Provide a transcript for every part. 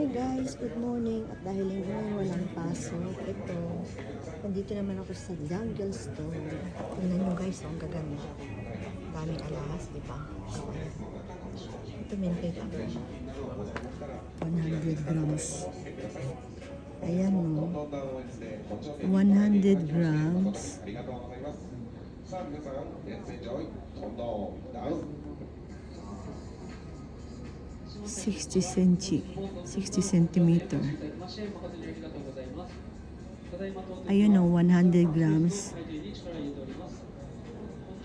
Hi guys, good morning. At dahil ngayon walang pasok, ito, nandito naman ako sa jungle store. Tingnan nyo guys, ang gaganda. Daming alahas, di ba? Ito mintate ako. 100 grams. Ayan o. 100 grams. 60 centimeter. Ayun o, 100 grams.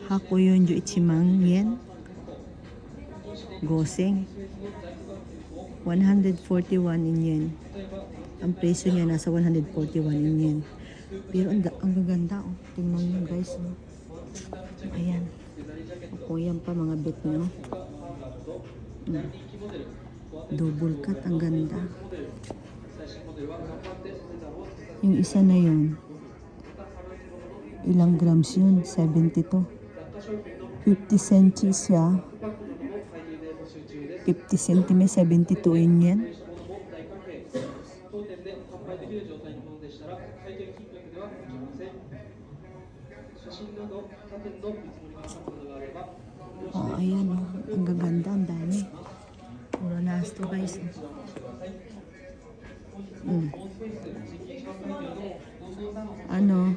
Hako yun jo ichimang yen. Goseng. 141 in yen. Ang presyo niya nasa 141 in yen. Pero ang gaganda oh. Tingnan nyo guys. Oh. Ayan. O yan pa mga bit nyo. Double cut, ang ganda. Yung isa na yun, ilang grams yun? 72. 50 cm siya. 50 cm, 72 in yen. Oh, ayan oh. Ang gaganda, ang dami. Puro last to guys. Ano?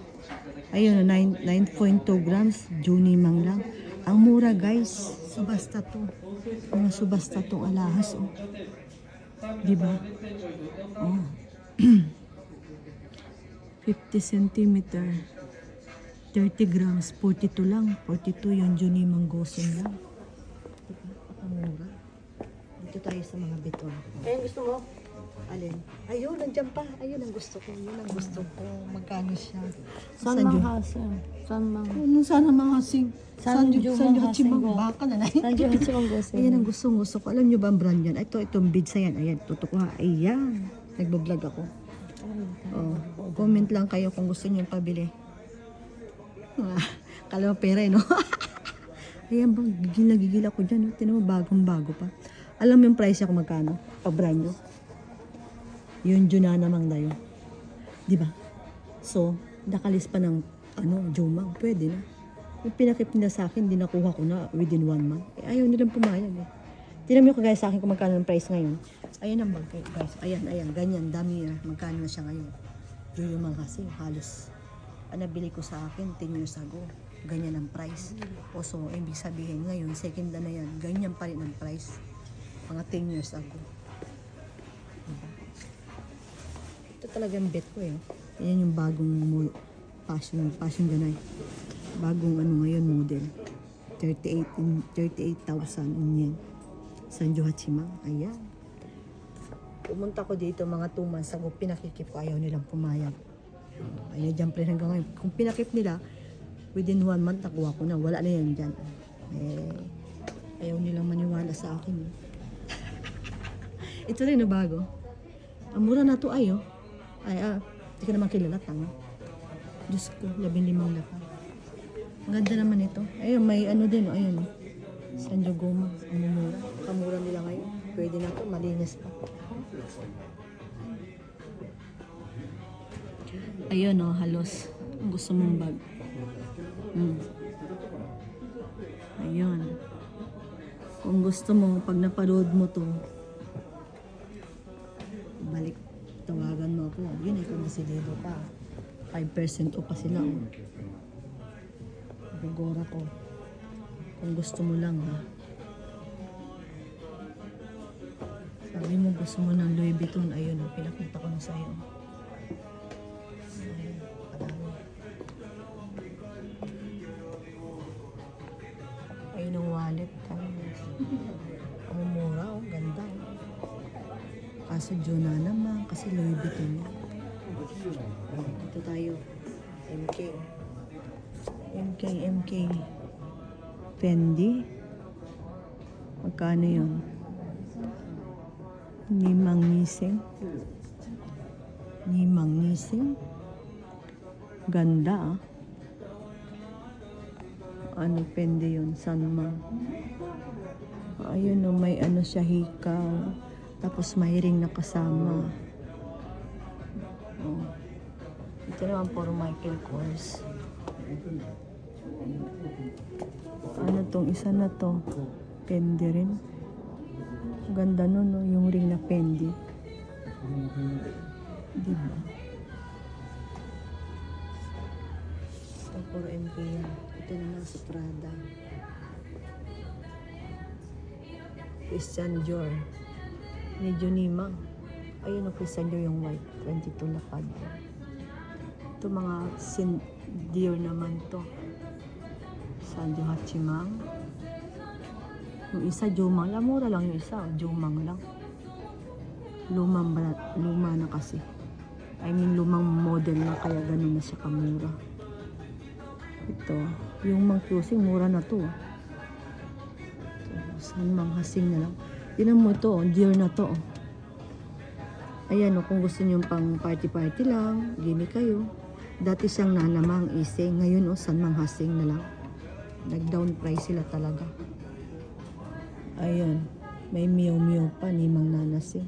Ayun, 9.2 grams. Junimang lang. Ang mura guys. Subasta to. Mga subasta tong alahas. Oh. Diba? Oh. 50 centimeter. 30 grams. 42 lang. 42 yung Junimang goseng lang. Diba? Pakamura. Dito tayo sa mga beton. Ayun, gusto mo? Alin? Ayun, nandiyan pa. Ayun ang gusto ko. Yun ang gusto ko. Magkano siya? San manghasing. San mang. Sana manghasing. Sanjo Hachimang. Baka na na. Sanjo Hachimang goseng. Ayan ang gusto ko. Alam nyo ba ang brand yan? Itong beads na yan. Ayan, tutok ko ha. Ayan. Nagbablog ako. Oh, comment lang kayo kung gusto nyo pabili. Kala mo pera no? Ayan bang, gigil ako dyan. Tinan mo, bagong-bago pa. Alam mo yung price niya kung magkano? Pag-brand nyo. Yun, Juna namang dayo. Diba? So, nakalis pa ng Jumang. Pwede na. Yung pinakip nila sa akin, di nakuha ko na within 1 month. Ayaw nilang pumayag eh. Tinan mo kagaya sa akin kung magkano ng price ngayon. Ayan ang bag guys. Ayan, ganyan. Dami na. Magkano na siya ngayon. Jumang kasi, halos. Nabili ko sa akin 10 years ago. Ganyan ang price. O so, ibig sabihin ngayon, second na yan. Ganyan pa rin ang price. Mga 10 years ago. Diba? Ito talagang bet ko eh. Yan yung bagong passion ganay. Bagong ngayon model. 38,000 yen. Sanjo Hachimang. Ayan. Pumunta ko dito mga 2 months ago. Pinakikip ko. Ayaw nilang pumayag. Ayaw dyan pa rin hanggang ngayon. Kung pinakip nila, within 1 month nakuha ko na. Wala na yan dyan. Ayaw nilang maniwala sa akin. Ito rin bago. Ang mura na to ayo. Hindi ka naman kilala, tanga. Diyos ko, 15 lapa. Ang ganda naman ito. Ayun, may din. Ayun. Sanjo Goma. Ang mura. Kamura nila ngayon. Pwede na to, malinis pa. Ayun halos. Ang gusto mong bag. Ayun. Kung gusto mo, pag naparood mo to, balik, tawagan mo ako. Yun ay kung desidido pa. 5% o pa sila. Gagora ko. Kung gusto mo lang ha. Sabi mo gusto mo ng Louis Vuitton. Ayun pinakita ko na sa'yo. Ayun, padami. Ayun ang wallet. Ang mura ganda. Kaso Juna naman, kasi Louis Vuitton. Dito tayo. MK. Fendi. Magkano yun? Nimang ngising. Ganda Fendi yun? Sanmang. Ayun may siya hikaw. Tapos may ring na kasama. Oh. Ito naman puro Michael Kors. Ano tong isa na to? Fendi rin. Ganda nun, no? Yung ring na Fendi. Diba? Ito puro MK yan. Ito naman sa Prada. Christian Dior. Medyo nimang. Ayun o, Christian Dior yung white. 22 lapad. Ito mga Dior naman to. Sanjo Hachimang. Yung isa, Jumang lang. Mura lang yung isa. Jumang lang. Luma na kasi. I mean, lumang model na kaya ganun na siya kamura. Ito. Yung Mang Cruising, mura na to. San Mang Hasing na lang. Tinan mo ito, Dior na to. Ayan, kung gusto nyo pang party-party lang, gini kayo. Dati siyang Nanamang Ise. Ngayon, San Mang Hasing na lang. Nag-down price sila talaga. Ayun. May Miu Miu pa ni Mang Nanasing.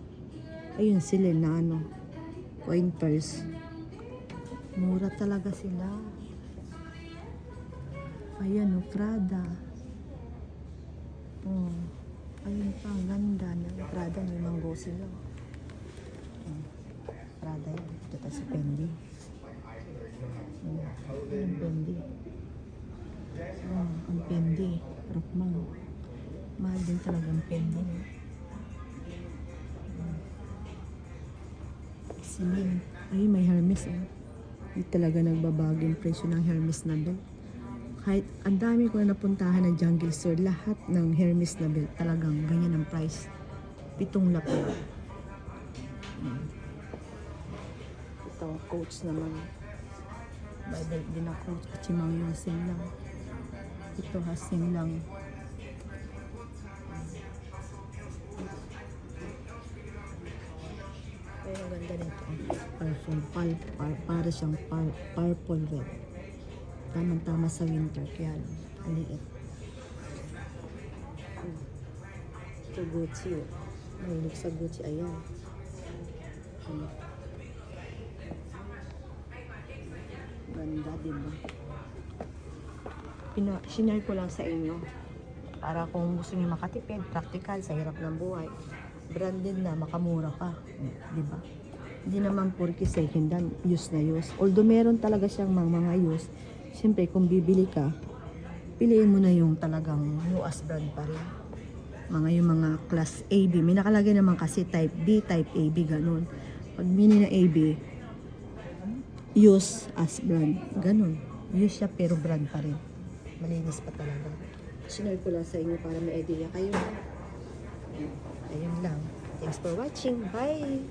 Ayun sila na coin purse. Mura talaga sila. Ayan Prada. Oh. Ayun pa, ang ganda na. Prada, may manggo sila. Prada yan. Ito tayo sa Fendi. Ang Fendi. Ang Fendi. Rockman. Mahal din talaga ang Fendi. Celine. Ay, may Hermes. Hindi talaga nagbabago yung presyo ng Hermes na belt. Kahit ang dami ko na napuntahan ng Jungle Store, lahat ng Hermes na belt talagang ganyan ang price. 7 lapad. Ito, Coach naman. May belt din ang Coach. Kachimang yung sing lang. Ito hasing lang. Ay, ang ganda nito. Perfume. Para siyang purple red. Tamang-tama sa winter. Kaya aliit. Ito Gucci. Mahilig sa Gucci. Ayan. Ganda, diba? Sinare ko lang sa inyo. Para kung gusto niyo makatipid, practical, sa hirap ng buhay. Branded na, makamura pa. Diba? Hindi naman porke second hand, use na use. Although meron talaga siyang mga use, siyempre kung bibili ka, piliin mo na yung talagang US brand pa rin. Yung mga class AB. May nakalagay naman kasi type B, type AB, ganun. Pag mini na AB, use as brand. Ganun. Use siya pero brand pa rin. Malinis pa talaga. Sinare ko lang sa inyo para may idea kayo. Ayun lang. Thanks for watching. Bye!